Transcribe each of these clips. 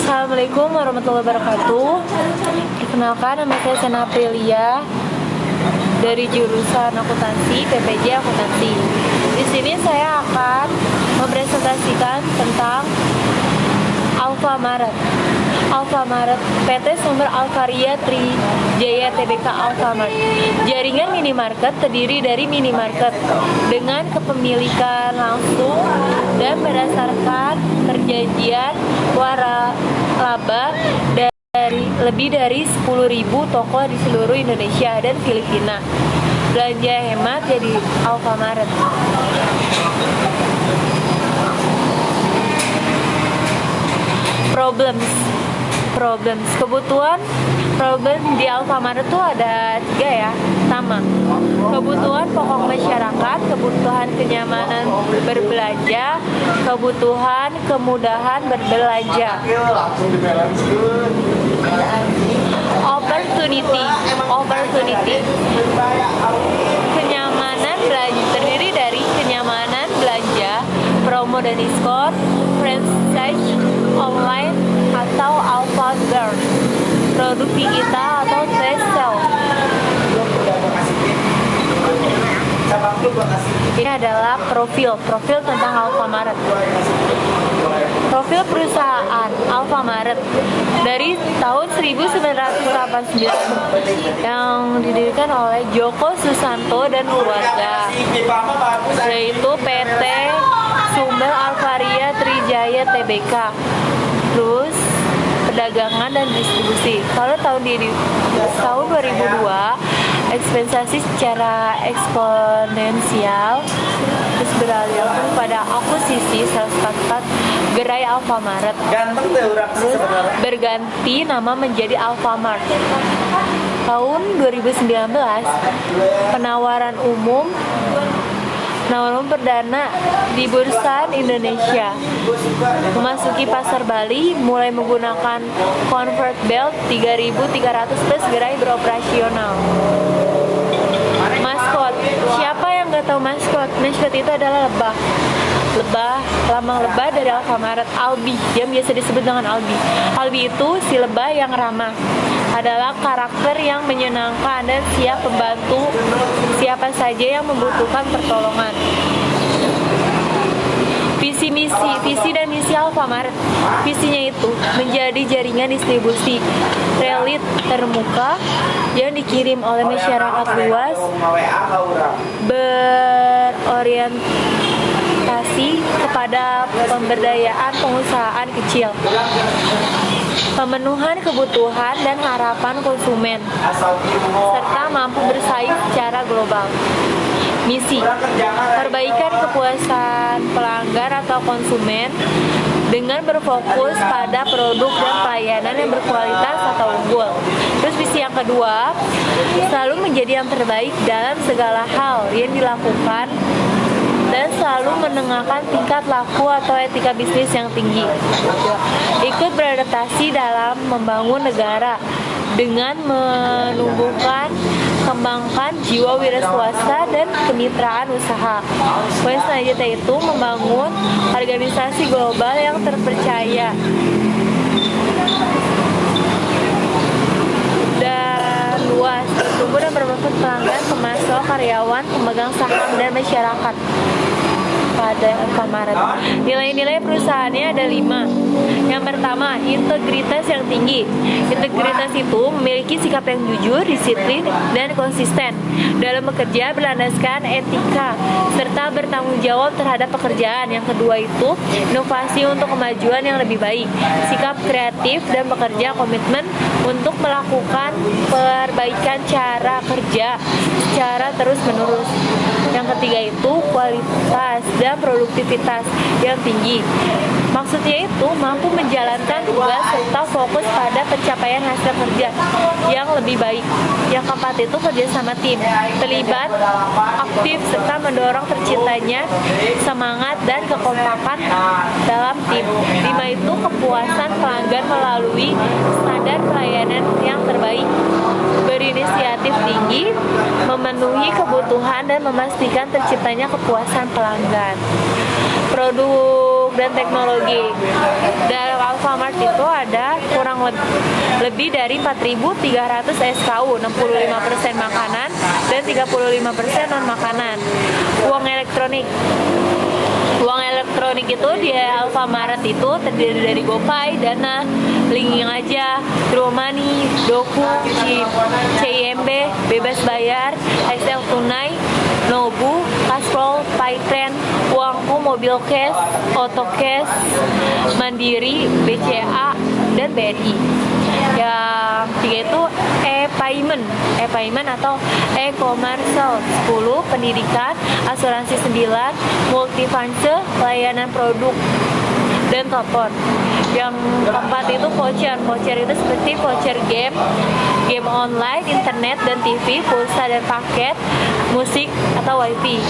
Assalamualaikum warahmatullahi wabarakatuh. Perkenalkan, nama saya Sena Aprilia dari jurusan akuntansi, PPJ Akuntansi. Di sini saya akan mempresentasikan tentang Alfamart. Alfamart, PT Sumber Alvaria Trijaya Tbk Alfamart. Jaringan minimarket terdiri dari minimarket dengan kepemilikan langsung dan berdasarkan perjanjian waralaba dari lebih dari 10.000 toko di seluruh Indonesia dan Filipina. Belanja hemat jadi Alfamart. Problems. Kebutuhan problem di Alfamart itu ada 3 ya. Pertama, kebutuhan pokok masyarakat, kebutuhan kenyamanan berbelanja, kebutuhan kemudahan berbelanja. Opportunity. Kenyamanan belanja terdiri dari kenyamanan belanja, promo dan diskon, franchise online atau Alfagard, produk digital atau flash sale. Ini adalah profil tentang Alfamart. Profil perusahaan Alfamart dari tahun 1989 yang didirikan oleh Joko Susanto dan keluarga, yaitu PT Sumber Alvaria Trijaya Tbk. Terus perdagangan dan distribusi. Kalau tahun 2002 ekspansi secara eksponensial, terus beralih pada akuisisi 144 gerai Alfamart. Terus berganti nama menjadi Alfamart. Tahun 2019 penawaran umum perdana di Bursa Indonesia memasuki pasar Bali mulai menggunakan convert belt 3.300 plus gerai beroperasional. Maskot, siapa yang nggak tahu maskot? Maskot itu adalah lambang lebah dari Alfamart. Albi, yang biasa disebut dengan Albi. Albi itu si lebah yang ramah, adalah karakter yang menyenangkan dan siap membantu siapa saja yang membutuhkan pertolongan. Visi dan misi Alfamart. Visinya itu menjadi jaringan distribusi relit termuka yang dikirim oleh masyarakat luas, berorientasi kepada pemberdayaan pengusahaan kecil, pemenuhan kebutuhan dan harapan konsumen, serta mampu bersaing secara global. Misi, perbaikan kepuasan pelanggan atau konsumen dengan berfokus pada produk dan pelayanan yang berkualitas atau unggul. Terus visi yang kedua, selalu menjadi yang terbaik dalam segala hal yang dilakukan dan selalu menengahkan tingkat laku atau etika bisnis yang tinggi. Ikut beradaptasi dalam membangun negara dengan menumbuhkan kembangkan jiwa wira swasta dan kemitraan usaha. Poin selanjutnya itu membangun organisasi global yang terpercaya dan luas, bertumbuh dan bermanfaat pelanggan, pemasok, karyawan, pemegang saham dan masyarakat pada Alfamart. Nilai-nilai perusahaannya ada 5. Yang pertama, integritas yang tinggi. Integritas itu memiliki sikap yang jujur, disiplin, dan konsisten dalam bekerja, berlandaskan etika serta bertanggung jawab terhadap pekerjaan. Yang kedua itu inovasi untuk kemajuan yang lebih baik, sikap kreatif dan bekerja, komitmen untuk melakukan perbaikan cara kerja secara terus-menerus. Yang ketiga itu kualitas dan produktivitas yang tinggi. Maksudnya itu mampu menjalankan tugas serta fokus pada pencapaian hasil kerja yang lebih baik. Yang keempat itu kerja sama tim, terlibat, aktif serta mendorong terciptanya semangat dan kekompakan dalam tim. 5 itu kepuasan pelanggan melalui standar pelayanan yang terbaik, berinisiatif tinggi, memenuhi kebutuhan dan memastikan terciptanya kepuasan pelanggan. Produk dan teknologi. Dalam Alfamart itu ada kurang lebih dari 4.300 SKU, 65% makanan dan 35% non makanan. Uang elektronik itu di Alfamart itu terdiri dari GoPay, Dana, Linking Aja, True-Money, Doku, CIMB, Bebas Bayar, XL Tunai, Nobu, Cashflow, Paytrend, Uangku, Mobil Cash, Auto Cash, Mandiri, BCA, dan BNI. Yang tiga itu e-payment atau e-commerce, 10 pendidikan, asuransi 9, multifinance, layanan produk, dan telepon. Yang keempat itu voucher itu seperti voucher game online, internet dan TV, pulsa dan paket, musik atau wifi.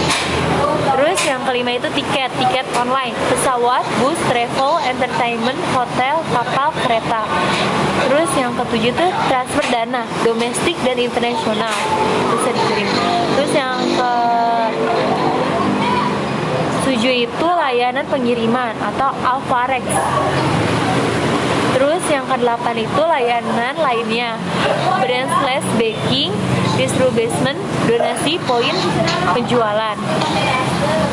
Terus yang kelima itu tiket online, pesawat, bus, travel, entertainment, hotel, kapal, kereta. Terus yang ketujuh itu transfer dana, domestik dan internasional, bisa dikirim. Terus yang ke 7 itu layanan pengiriman atau Alfarex. Terus yang ke-8 itu layanan lainnya, brand slash backing, distribution, donasi, poin, penjualan.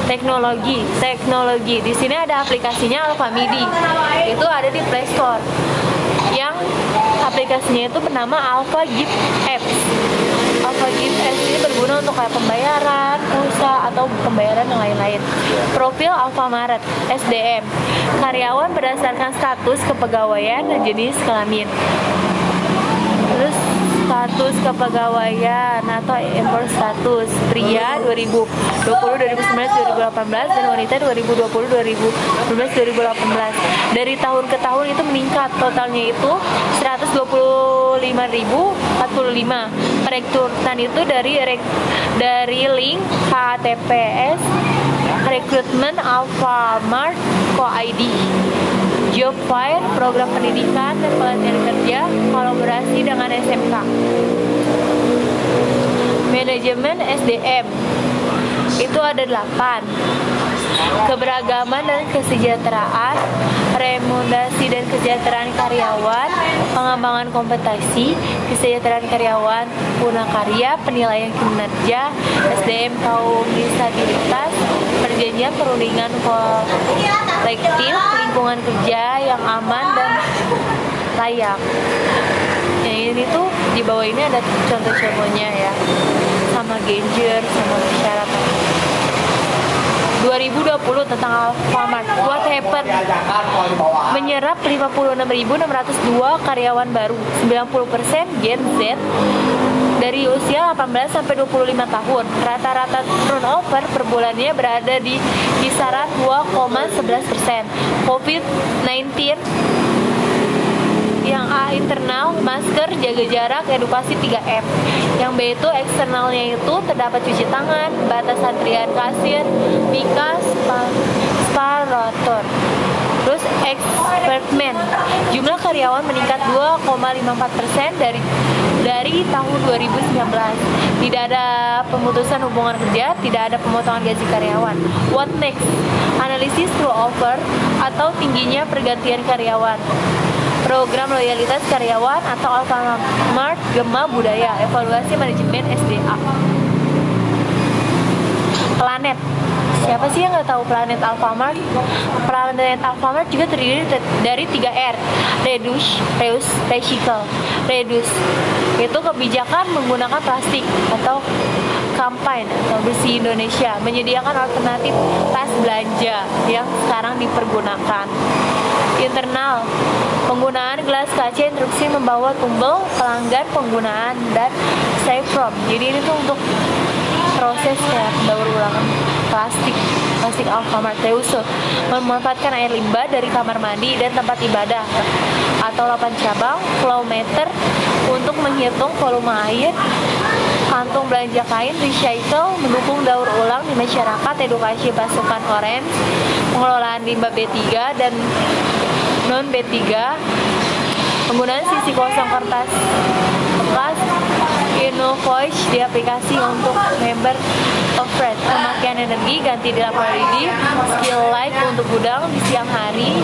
Teknologi. Di sini ada aplikasinya Alfamidi. Itu ada di Play Store. Yang aplikasinya itu bernama Alpha Gift Apps. Alpha Gift Apps ini berguna untuk kayak pembayaran, pulsa atau pembayaran yang lain-lain. Profil Alfamart, SDM, karyawan berdasarkan status kepegawaian dan jenis kelamin. Terus status kepegawaian atau employer status, pria 2020, 2019, 2018 dan wanita 2020, 2019, 2018. Dari tahun ke tahun itu meningkat, totalnya itu 125.045. Perekrutan itu dari link HTTPS rekrutmen Alfamart Co.id. Job fair, program pendidikan dan pelatihan kerja, kolaborasi dengan SMK. Manajemen SDM itu ada 8. Keberagaman dan kesejahteraan, remunerasi dan kesejahteraan karyawan, pengembangan kompetensi, kesejahteraan karyawan, punakarya, penilaian kinerja, SDM kaum disabilitas, perjanjian perundingan kolektif, lingkungan kerja yang aman dan layak. Yang ini tuh di bawah ini ada contoh-contohnya ya, sama Genjer, sama persyaratan. 2020 tentang Alfamart, What Happened, menyerap 56.602 karyawan baru, 90% Gen Z dari usia 18 sampai 25 tahun. Rata-rata turnover per bulannya berada di kisaran 2,11%. COVID-19 yang A internal, masker, jaga jarak, edukasi 3M. Yang B itu eksternalnya itu terdapat cuci tangan, batas antrian kasir, mika, sparator. Terus eksperimen, jumlah karyawan meningkat 2,54% dari tahun 2019. Tidak ada pemutusan hubungan kerja, tidak ada pemotongan gaji karyawan. What next? Analisis turnover atau tingginya pergantian karyawan. Program loyalitas karyawan atau Alfamart Gema Budaya, evaluasi manajemen SDA. Planet. Siapa sih yang nggak tahu planet Alfamart? Planet Alfamart juga terdiri dari 3R. Reduce, reuse, recycle. Reduce itu kebijakan menggunakan plastik atau campaign atau bersih Indonesia, menyediakan alternatif tas belanja yang sekarang dipergunakan. Internal, penggunaan gelas kaca, instruksi membawa tumbal, pelanggan penggunaan dan save from. Jadi ini tuh untuk proses kayak daur ulang plastik Alfamart. Reuse, memanfaatkan air limbah dari kamar mandi dan tempat ibadah atau 8 cabang. Flow meter untuk menghitung volume air. Kantung belanja kain. Recycle, mendukung daur ulang di masyarakat. Edukasi pasukan orange, pengelolaan limbah B3 dan non B3, penggunaan sisi kosong kertas bekas InnoVoice di aplikasi untuk member Offred. Pemakaian energi ganti di LED, skill light untuk gudang di siang hari.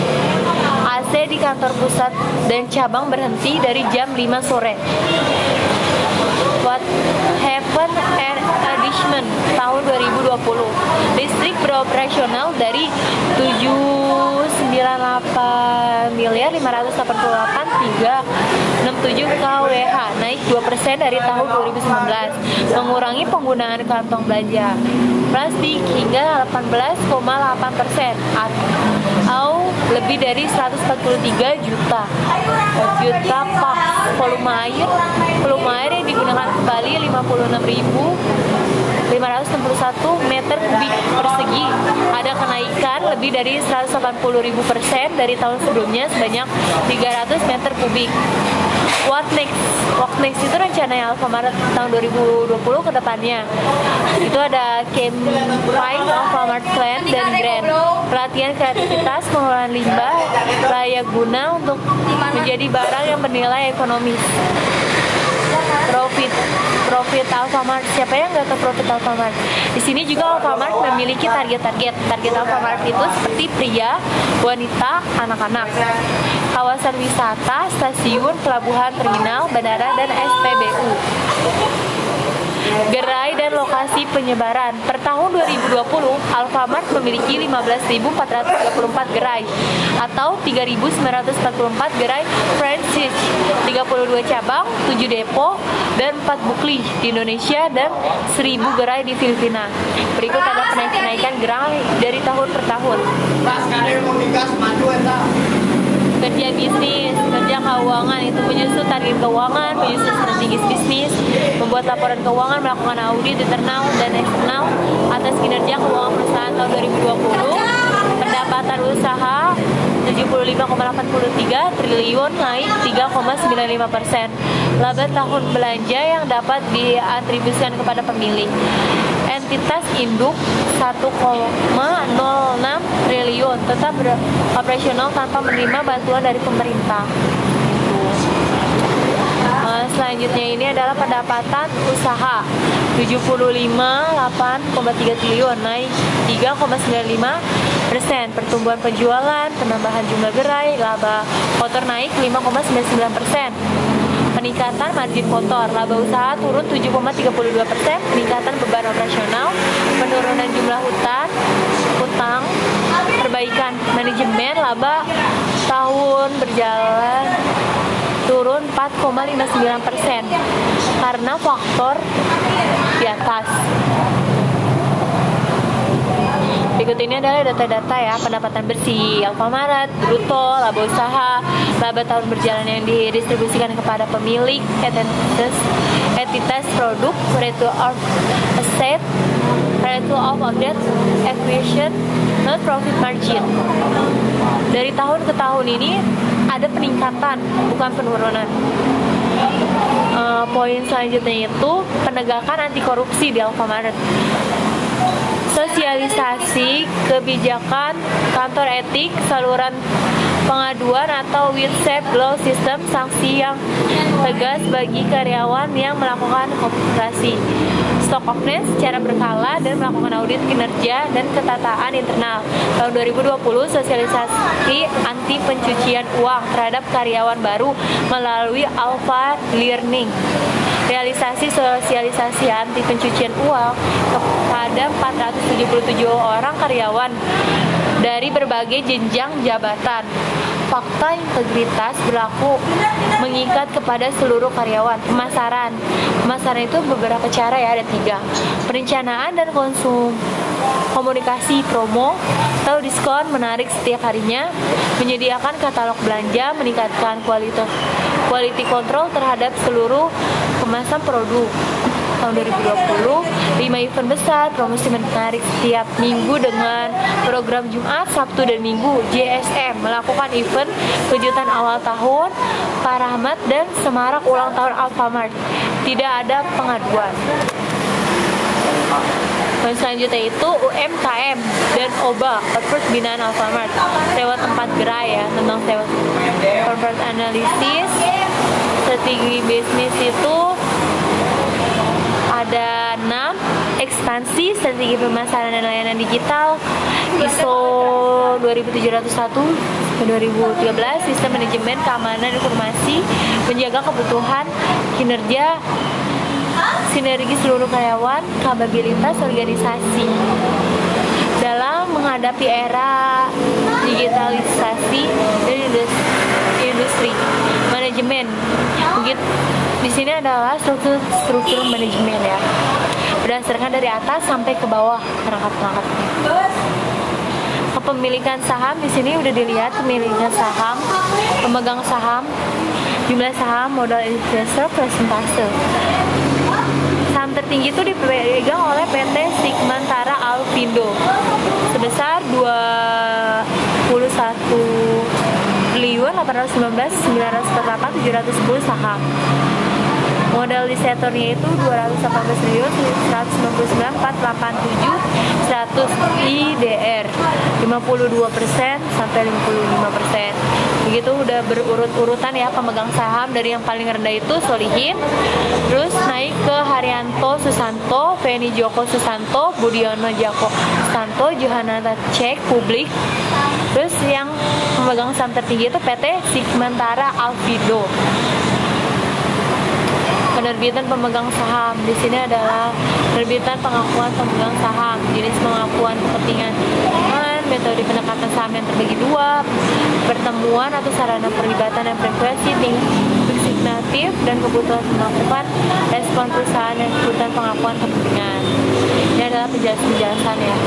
AC di kantor pusat dan cabang berhenti dari jam 5 sore. What happened and addition tahun 2020. Listrik beroperasional dari 798 miliar 588 367 kWh, naik 2% dari tahun 2019, mengurangi penggunaan kantong belanja plastik hingga 18,8% atau lebih dari 143 juta pak. Volume air yang digunakan kembali 56.561 meter kubik persegi, ada kenaikan lebih dari 180.000% dari tahun sebelumnya sebanyak 300 meter kubik. What next itu rencananya Alfamart tahun 2020 ke depannya. Itu ada campaign Alfamart Clean dan Grand, pelatihan kreativitas pengelolaan limbah layak guna untuk menjadi barang yang bernilai ekonomis. Profit Alfamart. Siapa yang nggak tahu profit Alfamart? Di sini juga Alfamart memiliki target Alfamart itu seperti pria, wanita, anak-anak, kawasan wisata, stasiun, pelabuhan, terminal, bandara, dan SPBU. Gerai dan lokasi penyebaran. Per tahun 2020, Alfamart memiliki 15.434 gerai atau 3.944 gerai franchise, 32 cabang, 7 depo, dan 4 bukli di Indonesia dan 1.000 gerai di Filipina. Berikut ada kenaikan gerai dari tahun per tahun. Kerja bisnis, kerja keuangan itu menyusun target keuangan, menyusun strategi bisnis, membuat laporan keuangan, melakukan audit internal dan eksternal atas kinerja keuangan perusahaan tahun 2020. Pendapatan usaha 75,83 triliun, naik 3,95%. Laba tahun belanja yang dapat diatribusikan kepada pemilik. Entitas induk 1,06 triliun, tetap operasional tanpa menerima bantuan dari pemerintah. Selanjutnya ini adalah pendapatan usaha 75,8,3 triliun, naik 3,95%. Pertumbuhan penjualan, penambahan jumlah gerai, laba kotor naik 5,99%. Peningkatan margin kotor, laba usaha turun 7,32%, peningkatan beban operasional, penurunan jumlah hutang, perbaikan manajemen, laba tahun berjalan turun 4,59% karena faktor di atas. Berikut ini adalah data-data ya, pendapatan bersih Alfamart, bruto, laba usaha, laba tahun berjalan yang didistribusikan kepada pemilik, entitas produk, return of asset, return of object, acquisition, net profit margin. Dari tahun ke tahun ini ada peningkatan, bukan penurunan. Poin selanjutnya itu penegakan anti korupsi di Alfamart. Sosialisasi kebijakan kantor etik, saluran pengaduan atau whistleblower system, sanksi yang tegas bagi karyawan yang melakukan komunikasi, stock awareness secara berkala dan melakukan audit kinerja dan ketataan internal. Tahun 2020, sosialisasi anti pencucian uang terhadap karyawan baru melalui Alpha Learning. Realisasi sosialisasi anti pencucian uang kepada 477 orang karyawan dari berbagai jenjang jabatan. Fakta integritas berlaku mengikat kepada seluruh karyawan. Pemasaran itu beberapa cara ya, ada 3. Perencanaan dan komunikasi promo atau diskon menarik setiap harinya, menyediakan katalog belanja, meningkatkan quality control terhadap seluruh kemasan produk. Tahun 2020, 5 event besar promosi menarik setiap minggu dengan program Jumat, Sabtu, dan Minggu. JSM melakukan event kejutan awal tahun, Parahmat, dan semarak ulang tahun Alfamart. Tidak ada pengaduan. Dan selanjutnya itu UMKM dan OBA, output binaan Alfamart. Sewa tempat gerai ya, tentang sewa corporate analysis, strategi bisnis itu Ada 6 ekspansi strategi pemasaran dan layanan digital, ISO 2701 2013, sistem manajemen keamanan informasi, menjaga kebutuhan, kinerja, sinergi seluruh karyawan, kapabilitas organisasi. Dalam menghadapi era digitalisasi dan industri manajemen, begitu di sini adalah struktur manajemen ya, berdasarkan dari atas sampai ke bawah perangkat-perangkatnya. Kepemilikan saham di sini udah dilihat, kepemilikan saham, pemegang saham, jumlah saham, modal investor, persentase. Saham tertinggi itu dipegang oleh PT Sigmantara Alfindo sebesar 21.819.948.710 saham. Modal di sektornya itu 218.497.100 IDR, 52% sampai 55%. Begitu udah berurut-urutan ya pemegang saham, dari yang paling rendah itu Solihin, terus naik ke Haryanto Susanto, Feni Joko Susanto, Budiono Jako Susanto, Johanata Cek Publik. Terus yang pemegang saham tertinggi itu PT Sigmantara Alfindo. Penerbitan pemegang saham di sini adalah penerbitan pengakuan pemegang saham, jenis pengakuan kepentingan, metode pendekatan saham yang terbagi dua, pertemuan atau sarana perlibatan dan frekuensi designatif, dan kebutuhan pengakuan respon perusahaan dan kebutuhan pengakuan kepentingan. Ini adalah penjelasan ya.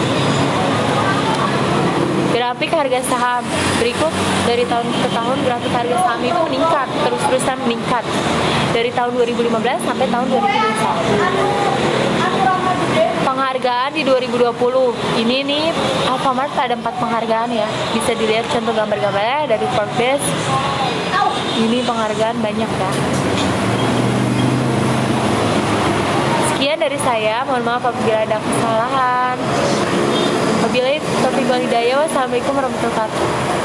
Grafik harga saham berikut. Dari tahun ke tahun grafik harga saham itu meningkat, terus-terusan meningkat dari tahun 2015 sampai tahun 2021. Penghargaan di 2020 ini nih, Alfamart ada 4 penghargaan ya, bisa dilihat contoh gambar-gambarnya dari Forbes. Ini penghargaan banyak ya. Sekian dari saya, mohon maaf apabila ada kesalahan. Wabillahi taufiq wal hidayah. Wassalamualaikum warahmatullahi wabarakatuh.